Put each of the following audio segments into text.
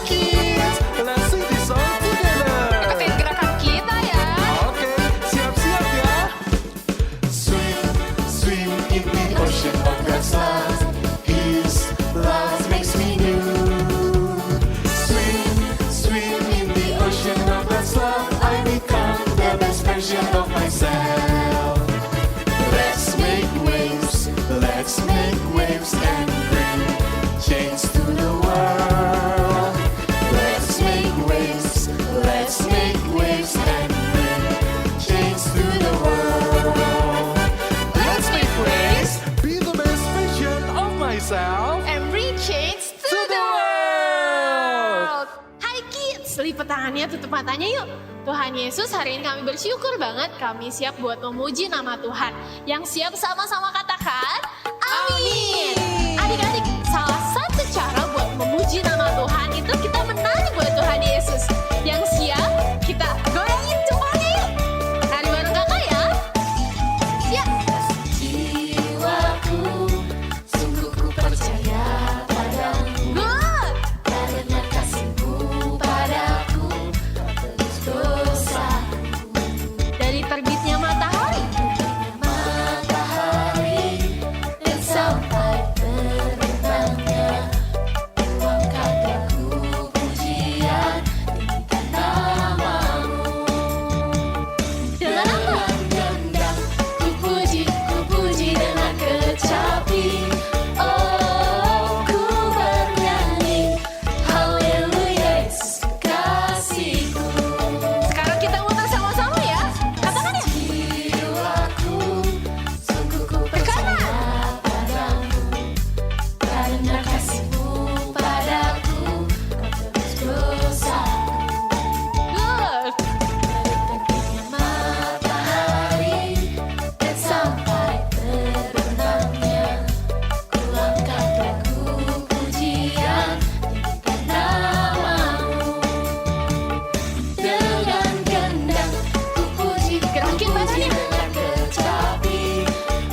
kids. Let's sing this song together. Ikutin gerakan kita ya. Oke, siap-siap ya. Swim, swim in the ocean of God's love. His love makes me new. Swim, swim in the ocean of God's love. I become the best version of myself. Let's make waves and bring change to the world. Let's make waves and bring change to the world. Let's make waves, be the best version of myself. And bring change to the world. Hai kids, lipat tangannya, tutup matanya yuk. Tuhan Yesus, hari ini kami bersyukur banget kami siap buat memuji nama Tuhan. Yang siap sama-sama katakan, amin. Adik-adik, salah satu cara buat memuji nama Tuhan itu kita menari buat Tuhan Yesus. Yang siap, kita goyangin jempolnya yuk. Nari bareng kakak ya. Siap. Jiwaku, sungguh ku percaya padamu. Good. Karena kasih-Mu padaku, terus dosaku. Dari terbitnya matahari Matahari dan sampai terbenamnya, ruangkan aku pujian, tinggikan nama-Mu. dengan apa? Gendang, ku puji dengan kecapi. Oh, ku bernyanyi, haleluya, Yesus kekasihku. Sekarang kita muter sama-sama ya. Katakan ya. Jiwaku, sungguh ku percaya padamu. Karena kasih-Mu padaku, kau tebus dosaku. Good. Terbitnya matahari dan sampai terbenamnya, ku angkat lagu pujian, tinggikan nama-Mu. Dengan gendang ku puji, Gerakin badannya. dengan kecapi.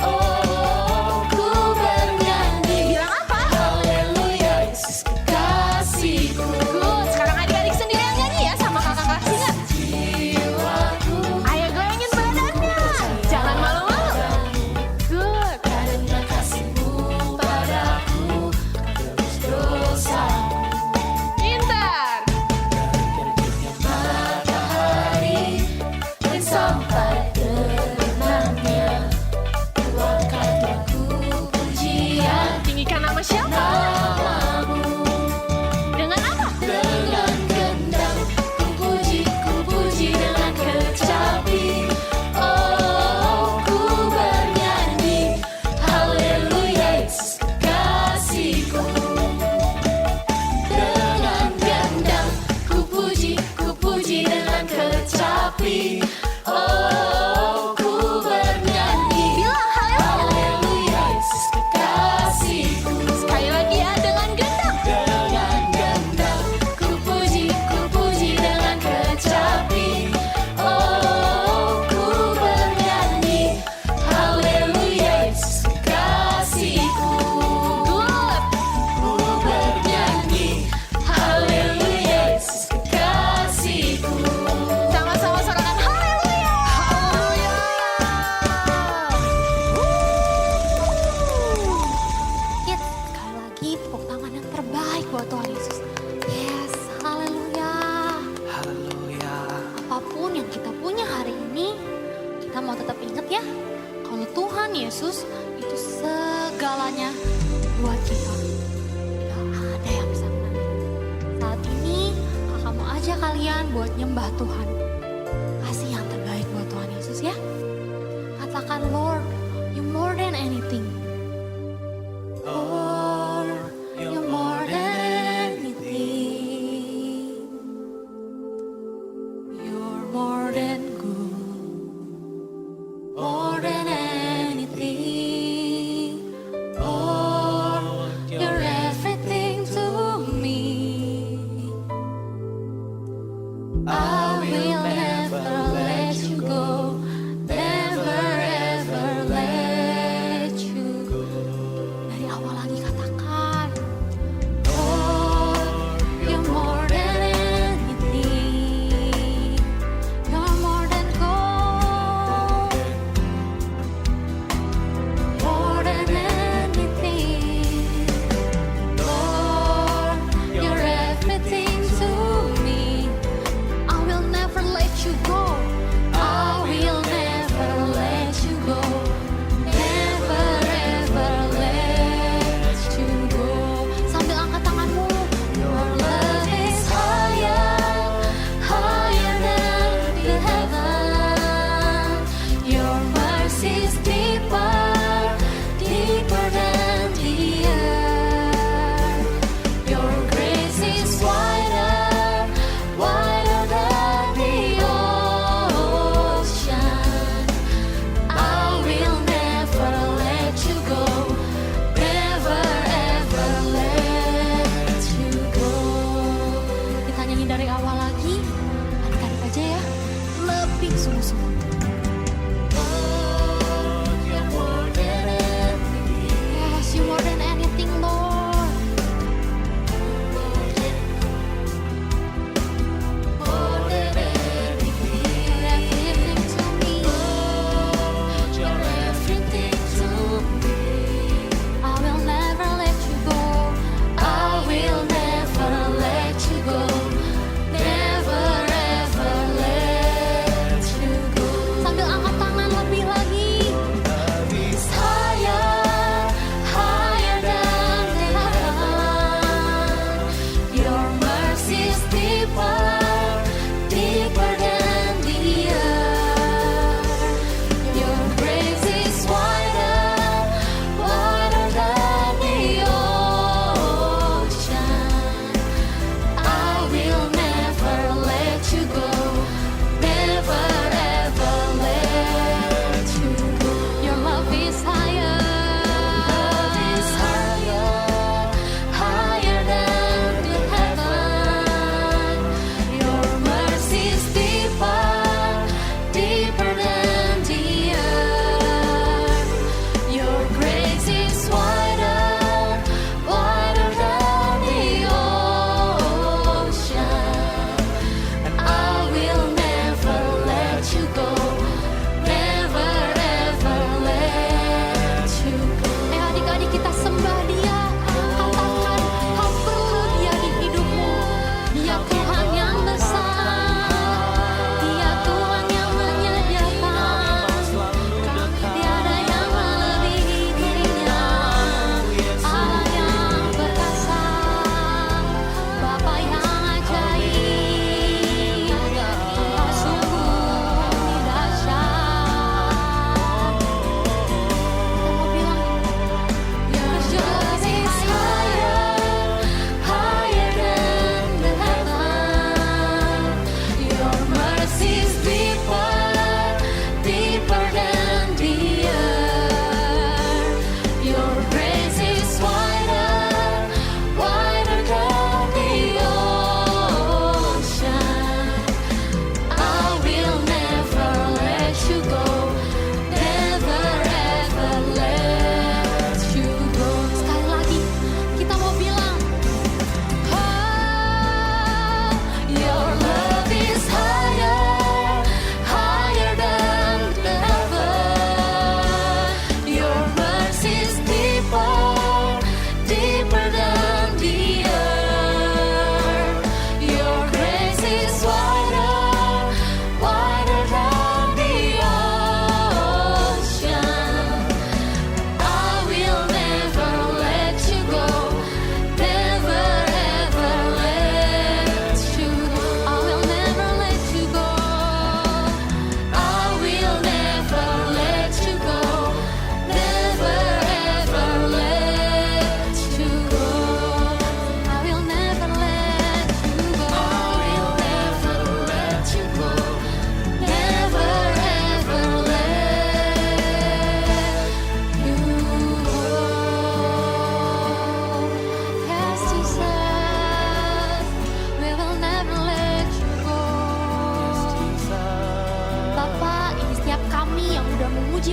Oh, ku bernyanyi, Bilang apa? haleluya, Yesus kekasihku. Good. Sekarang adik-adik sendiri yang nyanyi ya sama kakak kelas 3. Jiwaku, Ayo goyangin badannya. Jangan malu-malu. Good. karena kasih-Mu padaku, tebus dosaku. Pintar. Terbitnya matahari dan sampai terbenamnya, ku angkat lagu pujian Tinggikan nama siapa? nama-Mu. Dengan apa? Dengan gendang ku puji dengan kecapi. Oh, ku bernyanyi, haleluya, Yesus kekasihku. Dengan gendang ku puji dengan kecapi. Oh, ku bernyanyi, Bilang haleluya. haleluya, Yesus kekasihku. Sekali lagi ya dengan gendang. Dengan gendang ku puji dengan kecapi. Oh, ku bernyanyi, haleluya, Yesus kekasihku. Good. Ku bernyanyi, haleluya, Yesus kekasihku. Sama-sama sorakan haleluya. Haleluya. Kids, sekali lagi tepuk tangan yang terbaik buat Tuhan Yesus. Yes, haleluya. Haleluya. Apapun yang kita punya hari ini, kita mau tetap ingat ya, kalau Tuhan Yesus itu segalanya buat kita. Gak ada yang bisa menandingi. Saat ini, kakak mau ajak kalian buat nyembah Tuhan. Kasih yang terbaik buat Tuhan Yesus ya. Katakan, Lord, you more than anything. Lord, you're more than anything. You're more than good, more than anything. Lord, you're everything to me. I will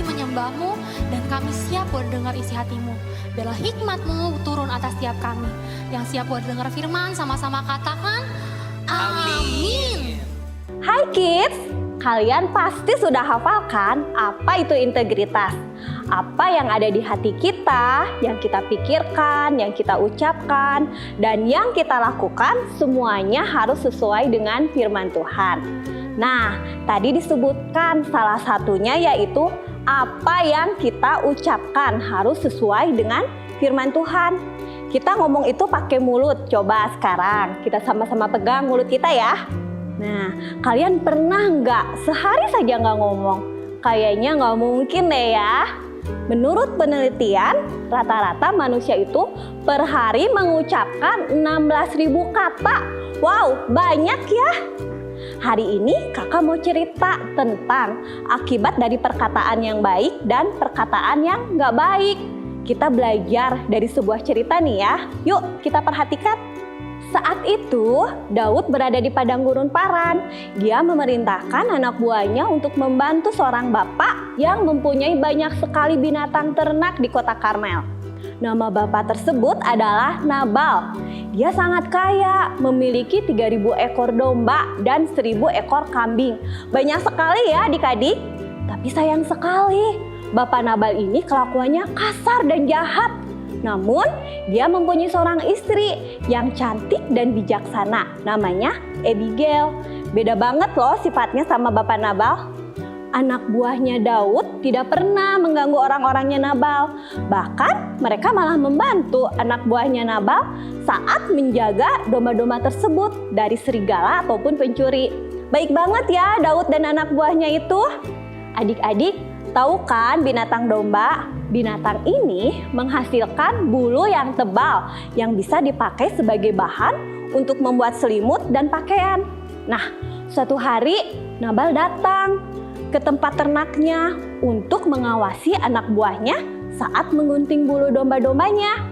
memuji menyembah-Mu, dan kami siap buat dengar isi hati-Mu. Biarlah hikmat-Mu turun atas setiap kami. Yang siap buat dengar firman sama-sama katakan, amin. Hai kids, kalian pasti sudah hafalkan apa itu integritas. Apa yang ada di hati kita, yang kita pikirkan, yang kita ucapkan, dan yang kita lakukan semuanya harus sesuai dengan firman Tuhan. Nah, tadi disebutkan salah satunya yaitu apa yang kita ucapkan harus sesuai dengan firman Tuhan. Kita ngomong itu pakai mulut. Coba sekarang kita sama-sama pegang mulut kita ya. Nah, kalian pernah nggak sehari saja nggak ngomong? Kayaknya nggak mungkin deh ya. Menurut penelitian, rata-rata manusia itu per hari mengucapkan 16.000 kata. Wow, banyak ya. Hari ini kakak mau cerita tentang akibat dari perkataan yang baik dan perkataan yang nggak baik. Kita belajar dari sebuah cerita nih ya. Yuk kita perhatikan. Saat itu Daud berada di padang gurun Paran. Dia memerintahkan anak buahnya untuk membantu seorang bapak yang mempunyai banyak sekali binatang ternak di kota Karmel. Nama bapak tersebut adalah Nabal. Dia sangat kaya, memiliki 3.000 ekor domba dan 1.000 ekor kambing. Banyak sekali ya adik-adik. Tapi sayang sekali, bapak Nabal ini kelakuannya kasar dan jahat. Namun, dia mempunyai seorang istri yang cantik dan bijaksana, namanya Abigail. Beda banget loh sifatnya sama bapak Nabal. Anak buahnya Daud tidak pernah mengganggu orang-orangnya Nabal. Bahkan mereka malah membantu anak buahnya Nabal saat menjaga domba-domba tersebut dari serigala ataupun pencuri. Baik banget ya Daud dan anak buahnya itu. Adik-adik, tahu kan binatang domba? Binatang ini menghasilkan bulu yang tebal yang bisa dipakai sebagai bahan untuk membuat selimut dan pakaian. Nah, suatu hari Nabal datang ke tempat ternaknya untuk mengawasi anak buahnya saat menggunting bulu domba-dombanya.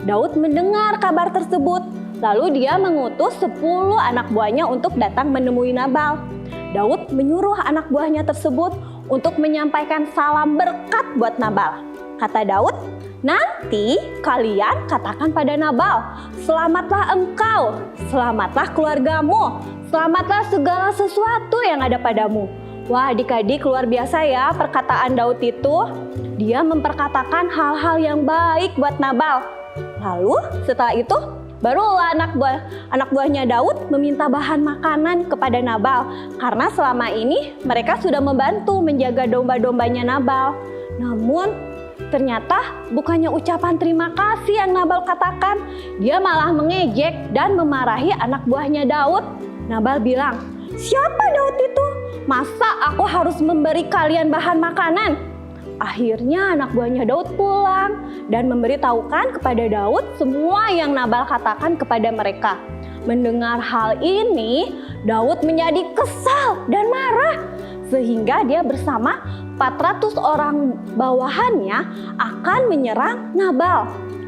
Daud mendengar kabar tersebut, lalu dia mengutus 10 anak buahnya untuk datang menemui Nabal. Daud menyuruh anak buahnya tersebut untuk menyampaikan salam berkat buat Nabal. Kata Daud, nanti kalian katakan pada Nabal, selamatlah engkau, selamatlah keluargamu, selamatlah segala sesuatu yang ada padamu. Wah adik-adik, luar biasa ya perkataan Daud itu. Dia memperkatakan hal-hal yang baik buat Nabal. Lalu setelah itu barulah anak buahnya Daud meminta bahan makanan kepada Nabal. Karena selama ini mereka sudah membantu menjaga domba-dombanya Nabal. Namun ternyata bukannya ucapan terima kasih yang Nabal katakan, dia malah mengejek dan memarahi anak buahnya Daud. Nabal bilang, siapa Daud itu? Masa aku harus memberi kalian bahan makanan? Akhirnya anak buahnya Daud pulang dan memberitahukan kepada Daud semua yang Nabal katakan kepada mereka. Mendengar hal ini, Daud menjadi kesal dan marah. Sehingga dia bersama 400 orang bawahannya akan menyerang Nabal.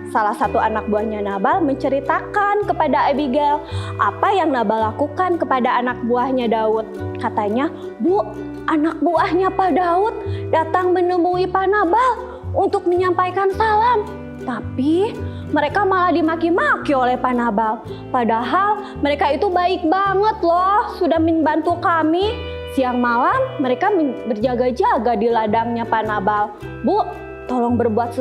Salah satu anak buahnya Nabal menceritakan kepada Abigail apa yang Nabal lakukan kepada anak buahnya Daud. Katanya, Bu, anak buahnya Pak Daud datang menemui Pak Nabal untuk menyampaikan salam. Tapi mereka malah dimaki-maki oleh Pak Nabal. Padahal mereka itu baik banget loh, sudah membantu kami. Siang malam mereka berjaga-jaga di ladangnya Pak Nabal. Bu, tolong berbuat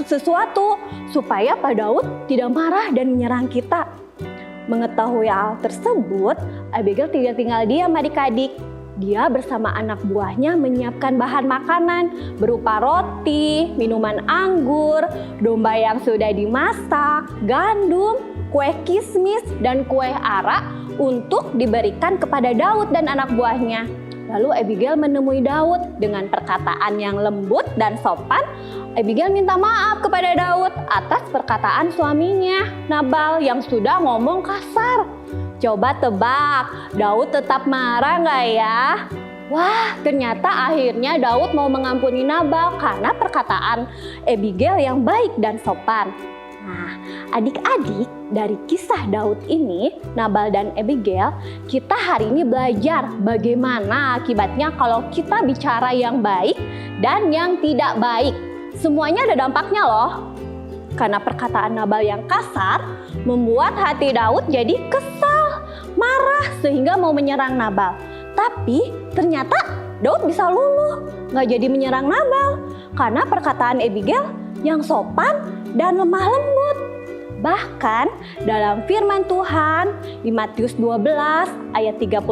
sesuatu supaya Pak Daud tidak marah dan menyerang kita. Mengetahui hal tersebut, Abigail tidak tinggal diam adik-adik. Dia bersama anak buahnya menyiapkan bahan makanan berupa roti, minuman anggur, domba yang sudah dimasak, gandum, kue kismis, dan kue arak untuk diberikan kepada Daud dan anak buahnya. Lalu Abigail menemui Daud dengan perkataan yang lembut dan sopan. Abigail minta maaf kepada Daud atas perkataan suaminya, Nabal, yang sudah ngomong kasar. Coba tebak, Daud tetap marah nggak ya? Wah, ternyata akhirnya Daud mau mengampuni Nabal karena perkataan Abigail yang baik dan sopan. Nah, adik-adik, dari kisah Daud ini, Nabal dan Abigail, kita hari ini belajar bagaimana akibatnya kalau kita bicara yang baik dan yang tidak baik. Semuanya ada dampaknya loh. Karena perkataan Nabal yang kasar membuat hati Daud jadi kesal, marah sehingga mau menyerang Nabal. Tapi ternyata Daud bisa luluh, nggak jadi menyerang Nabal karena perkataan Abigail yang sopan dan lemah lembut. Bahkan dalam firman Tuhan di Matius 12 ayat 36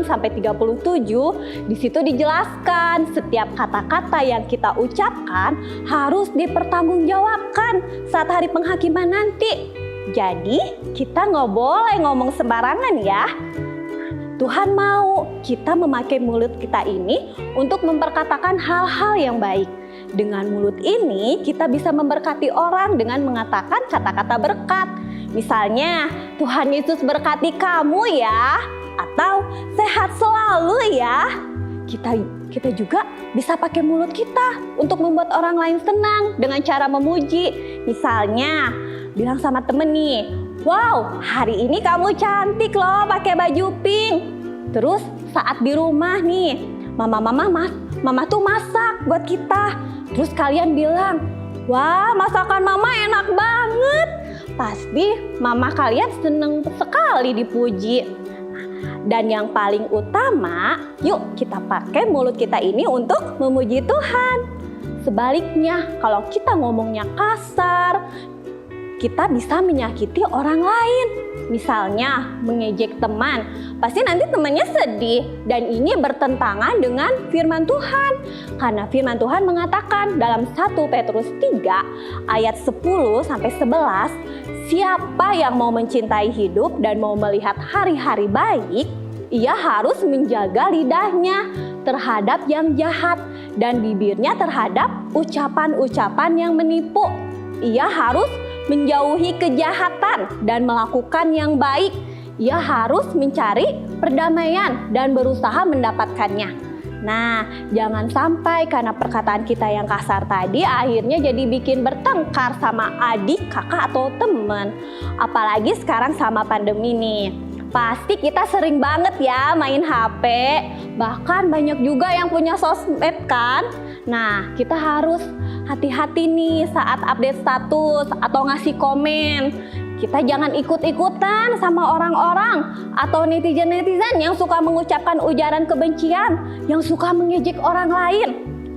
sampai 37, di situ dijelaskan setiap kata-kata yang kita ucapkan harus dipertanggungjawabkan saat hari penghakiman nanti. Jadi kita nggak boleh ngomong sembarangan ya. Tuhan mau kita memakai mulut kita ini untuk memperkatakan hal-hal yang baik. Dengan mulut ini kita bisa memberkati orang dengan mengatakan kata-kata berkat. Misalnya, Tuhan Yesus berkati kamu ya, atau sehat selalu ya. Kita juga bisa pakai mulut kita untuk membuat orang lain senang dengan cara memuji. Misalnya, bilang sama temen nih, "Wow, hari ini kamu cantik loh pakai baju pink." Terus saat di rumah nih, mama tuh masak buat kita. Terus kalian bilang, "Wah, masakan mama enak banget." Pasti mama kalian seneng sekali dipuji. Dan yang paling utama, yuk kita pakai mulut kita ini untuk memuji Tuhan. Sebaliknya, kalau kita ngomongnya kasar, kita bisa menyakiti orang lain. Misalnya mengejek teman, pasti nanti temannya sedih. Dan ini bertentangan dengan firman Tuhan. Karena firman Tuhan mengatakan dalam 1 Petrus 3 ayat 10 sampai 11, siapa yang mau mencintai hidup dan mau melihat hari-hari baik, ia harus menjaga lidahnya terhadap yang jahat dan bibirnya terhadap ucapan-ucapan yang menipu. Ia harus menjauhi kejahatan dan melakukan yang baik. Ia harus mencari perdamaian dan berusaha mendapatkannya. Nah, jangan sampai karena perkataan kita yang kasar tadi akhirnya jadi bikin bertengkar sama adik, kakak, atau teman. Apalagi sekarang sama pandemi nih. Pasti kita sering banget ya main HP. Bahkan banyak juga yang punya sosmed kan. Nah, kita harus hati-hati nih saat update status atau ngasih komen. Kita jangan ikut-ikutan sama orang-orang atau netizen-netizen yang suka mengucapkan ujaran kebencian, yang suka mengejek orang lain.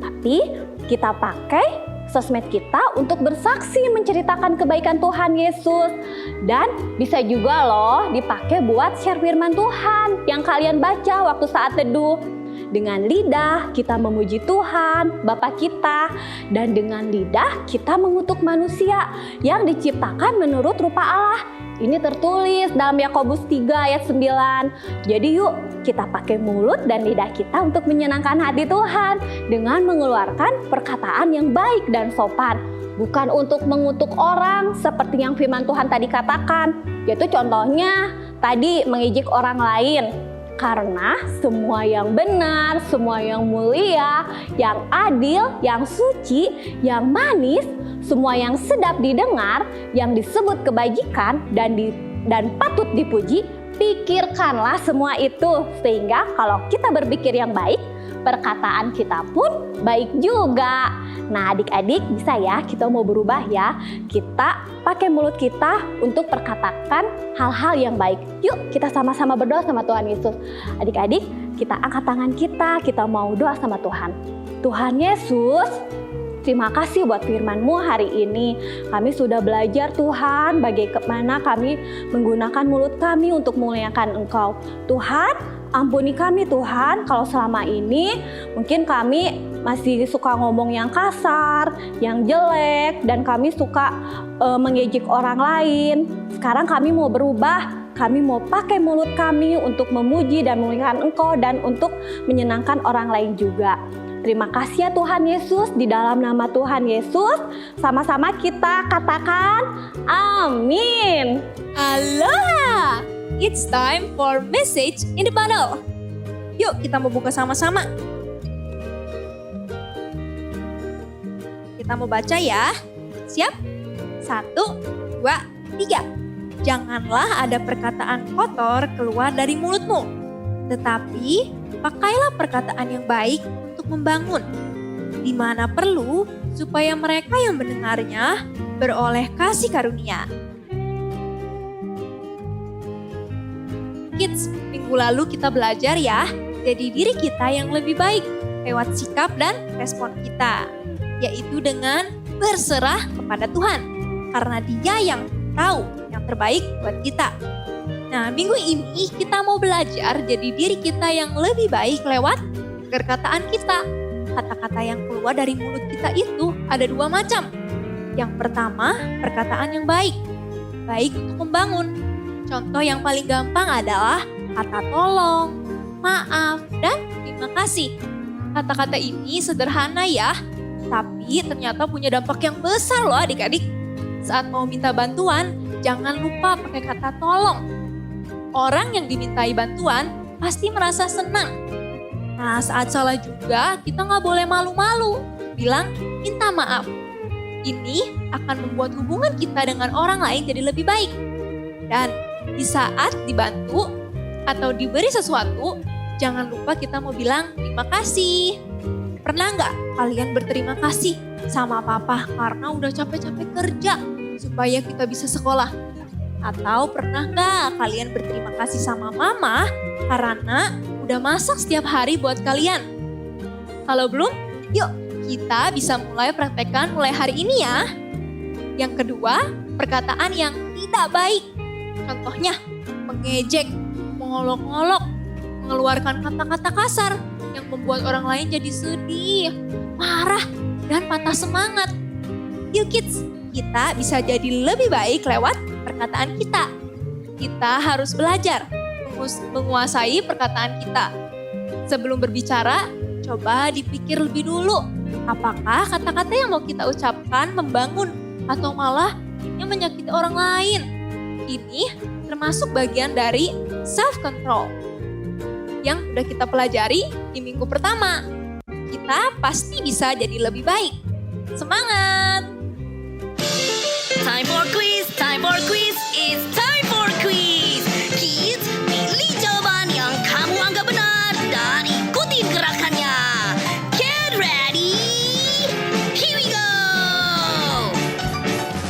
Tapi kita pakai sosmed kita untuk bersaksi menceritakan kebaikan Tuhan Yesus. Dan bisa juga loh dipakai buat share firman Tuhan yang kalian baca waktu saat teduh. Dengan lidah kita memuji Tuhan, Bapa kita, dan dengan lidah kita mengutuk manusia yang diciptakan menurut rupa Allah. Ini tertulis dalam Yakobus 3 ayat 9. Jadi yuk kita pakai mulut dan lidah kita untuk menyenangkan hati Tuhan dengan mengeluarkan perkataan yang baik dan sopan. Bukan untuk mengutuk orang seperti yang firman Tuhan tadi katakan. Yaitu contohnya tadi mengejek orang lain. Karena semua yang benar, semua yang mulia, yang adil, yang suci, yang manis, semua yang sedap didengar, yang disebut kebajikan dan patut dipuji, pikirkanlah semua itu. Sehingga kalau kita berpikir yang baik, perkataan kita pun baik juga. Nah, adik-adik bisa ya, kita mau berubah ya. Kita pakai mulut kita untuk perkatakan hal-hal yang baik. Yuk kita sama-sama berdoa sama Tuhan Yesus. Adik-adik, kita angkat tangan kita mau doa sama Tuhan. Tuhan Yesus, terima kasih buat firman-Mu hari ini. Kami sudah belajar Tuhan bagaimana kami menggunakan mulut kami untuk memuliakan Engkau. Tuhan, ampuni kami Tuhan kalau selama ini mungkin kami masih suka ngomong yang kasar, yang jelek, dan kami suka mengejek orang lain. Sekarang kami mau berubah, kami mau pakai mulut kami untuk memuji dan memuliakan Engkau dan untuk menyenangkan orang lain juga. Terima kasih ya Tuhan Yesus, di dalam nama Tuhan Yesus, sama-sama kita katakan amin. Aloha! It's time for message in the bottle. Yuk kita mau buka sama-sama. Kita mau baca ya. Siap? 1, 2, 3. Janganlah ada perkataan kotor keluar dari mulutmu, tetapi pakailah perkataan yang baik untuk membangun, di mana perlu supaya mereka yang mendengarnya beroleh kasih karunia. Kids, minggu lalu kita belajar ya, jadi diri kita yang lebih baik lewat sikap dan respon kita, yaitu dengan berserah kepada Tuhan, karena Dia yang tahu yang terbaik buat kita. Nah, minggu ini kita mau belajar jadi diri kita yang lebih baik lewat perkataan kita. Kata-kata yang keluar dari mulut kita itu ada 2 macam. Yang pertama, perkataan yang baik. Baik untuk membangun. Contoh yang paling gampang adalah kata tolong, maaf, dan terima kasih. Kata-kata ini sederhana ya, tapi ternyata punya dampak yang besar loh adik-adik. Saat mau minta bantuan, jangan lupa pakai kata tolong. Orang yang dimintai bantuan pasti merasa senang. Nah, saat salah juga kita nggak boleh malu-malu, bilang minta maaf. Ini akan membuat hubungan kita dengan orang lain jadi lebih baik. Dan di saat dibantu atau diberi sesuatu, jangan lupa kita mau bilang terima kasih. Pernah nggak kalian berterima kasih sama papa karena udah capek-capek kerja supaya kita bisa sekolah? Atau pernah nggak kalian berterima kasih sama mama karena udah masak setiap hari buat kalian? Kalau belum, yuk kita bisa mulai praktekkan mulai hari ini ya. Yang kedua, perkataan yang tidak baik. Contohnya, mengejek, mengolok-olok, mengeluarkan kata-kata kasar yang membuat orang lain jadi sedih, marah, dan patah semangat. Yuk kids, kita bisa jadi lebih baik lewat perkataan kita. Kita harus belajar menguasai perkataan kita. Sebelum berbicara, coba dipikir lebih dulu. Apakah kata-kata yang mau kita ucapkan membangun atau malah yang menyakiti orang lain? Ini termasuk bagian dari self-control yang udah kita pelajari di minggu pertama. Kita pasti bisa jadi lebih baik. Semangat! Time for quiz, it's time for quiz. Kids, pilih jawaban yang kamu anggap benar dan ikutin gerakannya. Get ready, here we go.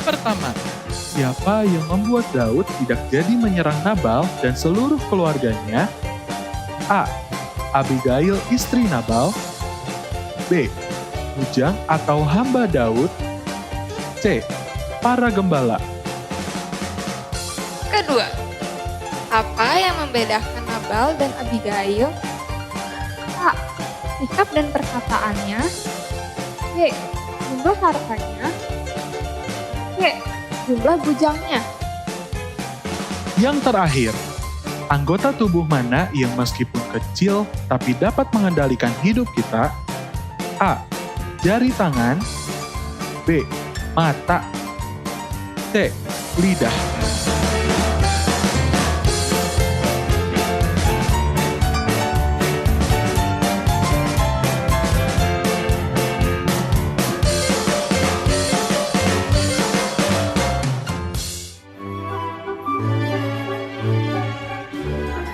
Pertama, siapa yang membuat Daud tidak jadi menyerang Nabal dan seluruh keluarganya? A. Abigail istri Nabal. B. Bujang atau hamba Daud. C. Para gembala. Kedua, apa yang membedakan Nabal dan Abigail? A. Sikap dan perkataannya. B. Jumlah hartanya. C. Jumlah bujangnya. Yang terakhir, anggota tubuh mana yang meskipun kecil tapi dapat mengendalikan hidup kita? A. Jari tangan. B. Mata. C. Lidah.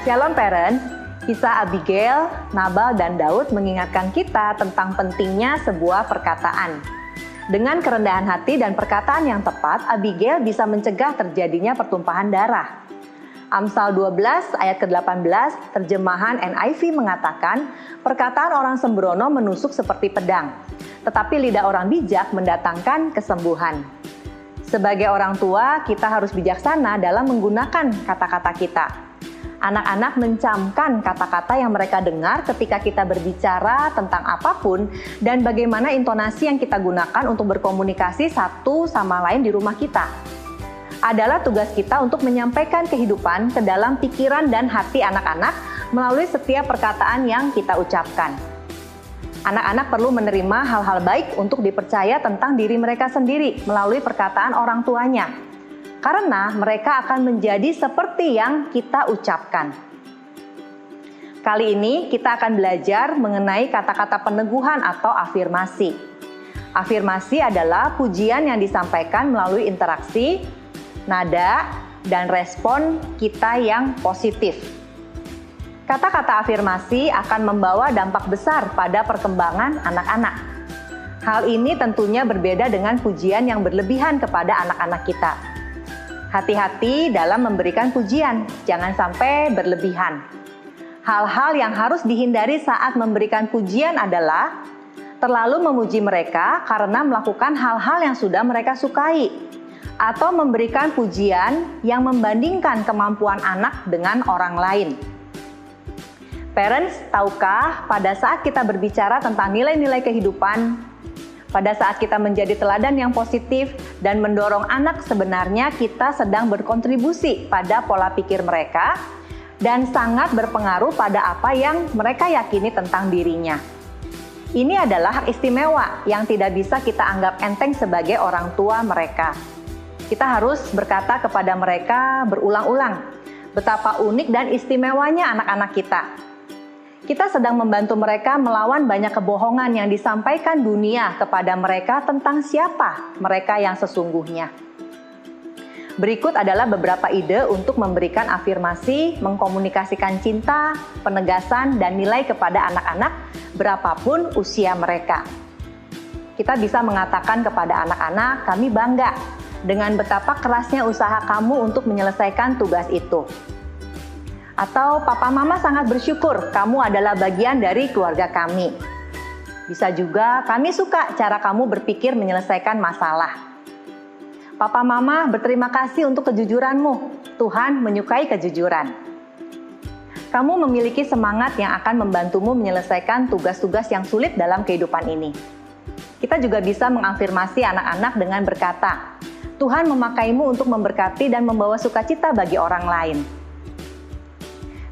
Shalom parents, kisah Abigail, Nabal, dan Daud mengingatkan kita tentang pentingnya sebuah perkataan. Dengan kerendahan hati dan perkataan yang tepat, Abigail bisa mencegah terjadinya pertumpahan darah. Amsal 12 ayat ke-18 terjemahan NIV mengatakan, perkataan orang sembrono menusuk seperti pedang, tetapi lidah orang bijak mendatangkan kesembuhan. Sebagai orang tua, kita harus bijaksana dalam menggunakan kata-kata kita. Anak-anak mencamkan kata-kata yang mereka dengar ketika kita berbicara tentang apapun dan bagaimana intonasi yang kita gunakan untuk berkomunikasi satu sama lain di rumah kita. Adalah tugas kita untuk menyampaikan kehidupan ke dalam pikiran dan hati anak-anak melalui setiap perkataan yang kita ucapkan. Anak-anak perlu menerima hal-hal baik untuk dipercaya tentang diri mereka sendiri melalui perkataan orang tuanya. Karena mereka akan menjadi seperti yang kita ucapkan. Kali ini kita akan belajar mengenai kata-kata peneguhan atau afirmasi. Afirmasi adalah pujian yang disampaikan melalui interaksi, nada, dan respon kita yang positif. Kata-kata afirmasi akan membawa dampak besar pada perkembangan anak-anak. Hal ini tentunya berbeda dengan pujian yang berlebihan kepada anak-anak kita. Hati-hati dalam memberikan pujian, jangan sampai berlebihan. Hal-hal yang harus dihindari saat memberikan pujian adalah terlalu memuji mereka karena melakukan hal-hal yang sudah mereka sukai, atau memberikan pujian yang membandingkan kemampuan anak dengan orang lain. Parents, tahukah pada saat kita berbicara tentang nilai-nilai kehidupan, pada saat kita menjadi teladan yang positif dan mendorong anak, sebenarnya kita sedang berkontribusi pada pola pikir mereka dan sangat berpengaruh pada apa yang mereka yakini tentang dirinya. Ini adalah hak istimewa yang tidak bisa kita anggap enteng sebagai orang tua mereka. Kita harus berkata kepada mereka berulang-ulang betapa unik dan istimewanya anak-anak kita. Kita sedang membantu mereka melawan banyak kebohongan yang disampaikan dunia kepada mereka tentang siapa mereka yang sesungguhnya. Berikut adalah beberapa ide untuk memberikan afirmasi, mengkomunikasikan cinta, penegasan, dan nilai kepada anak-anak berapapun usia mereka. Kita bisa mengatakan kepada anak-anak, kami bangga dengan betapa kerasnya usaha kamu untuk menyelesaikan tugas itu. Atau papa mama sangat bersyukur kamu adalah bagian dari keluarga kami. Bisa juga, kami suka cara kamu berpikir menyelesaikan masalah. Papa mama berterima kasih untuk kejujuranmu. Tuhan menyukai kejujuran. Kamu memiliki semangat yang akan membantumu menyelesaikan tugas-tugas yang sulit dalam kehidupan ini. Kita juga bisa mengafirmasi anak-anak dengan berkata, Tuhan memakaimu untuk memberkati dan membawa sukacita bagi orang lain.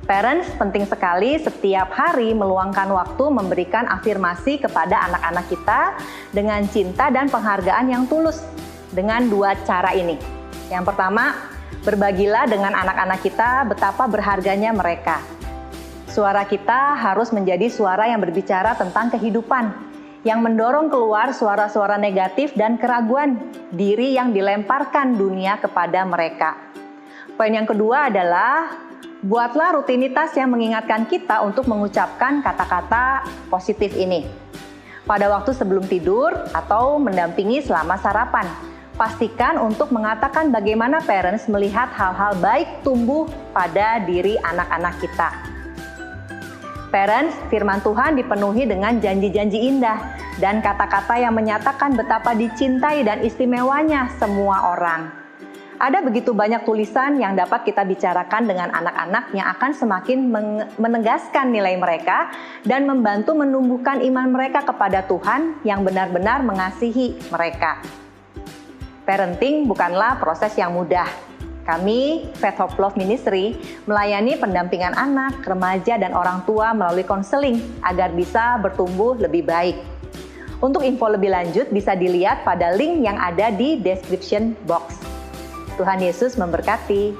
Parents, penting sekali setiap hari meluangkan waktu memberikan afirmasi kepada anak-anak kita dengan cinta dan penghargaan yang tulus dengan dua cara ini. Yang pertama, berbagilah dengan anak-anak kita betapa berharganya mereka. Suara kita harus menjadi suara yang berbicara tentang kehidupan, yang mendorong keluar suara-suara negatif dan keraguan diri yang dilemparkan dunia kepada mereka. Poin yang kedua adalah buatlah rutinitas yang mengingatkan kita untuk mengucapkan kata-kata positif ini. Pada waktu sebelum tidur atau mendampingi selama sarapan. Pastikan untuk mengatakan bagaimana parents melihat hal-hal baik tumbuh pada diri anak-anak kita. Parents, firman Tuhan dipenuhi dengan janji-janji indah dan kata-kata yang menyatakan betapa dicintai dan istimewanya semua orang. Ada begitu banyak tulisan yang dapat kita bicarakan dengan anak-anak yang akan semakin menegaskan nilai mereka dan membantu menumbuhkan iman mereka kepada Tuhan yang benar-benar mengasihi mereka. Parenting bukanlah proses yang mudah. Kami, Faith Hope Love Ministry, melayani pendampingan anak, remaja, dan orang tua melalui konseling agar bisa bertumbuh lebih baik. Untuk info lebih lanjut bisa dilihat pada link yang ada di description box. Tuhan Yesus memberkati.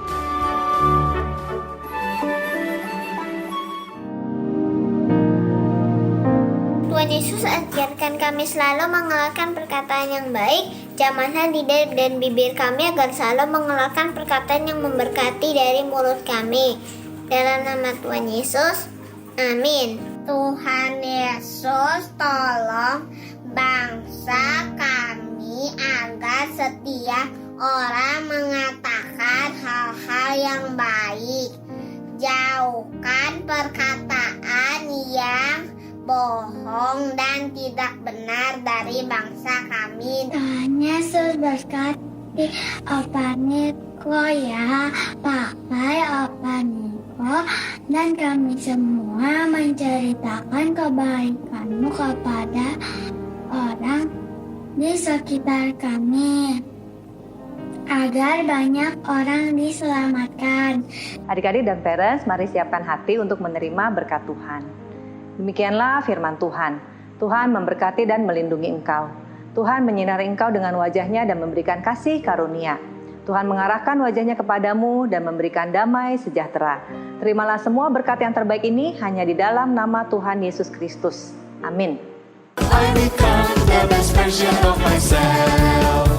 Tuhan Yesus ajarkan kami selalu mengeluarkan perkataan yang baik, jamahlah lidah dan bibir kami agar selalu mengeluarkan perkataan yang memberkati dari mulut kami. Dalam nama Tuhan Yesus, amin. Tuhan Yesus tolong bangsa kami agar setiap orang mengatakan hal-hal yang baik. Jauhkan perkataan yang bohong dan tidak benar dari bangsa kami. Tuhan Yesus berkati Opaniko ya, pakai Opaniko, dan kami semua menceritakan kebaikan-Mu kepada orang di sekitar kami, agar banyak orang diselamatkan. Adik-adik dan parents, mari siapkan hati untuk menerima berkat Tuhan. Demikianlah firman Tuhan. Tuhan memberkati dan melindungi engkau. Tuhan menyinari engkau dengan wajah-Nya dan memberikan kasih karunia. Tuhan mengarahkan wajah-Nya kepadamu dan memberikan damai sejahtera. Terimalah semua berkat yang terbaik ini hanya di dalam nama Tuhan Yesus Kristus. Amin. I become the best version of myself.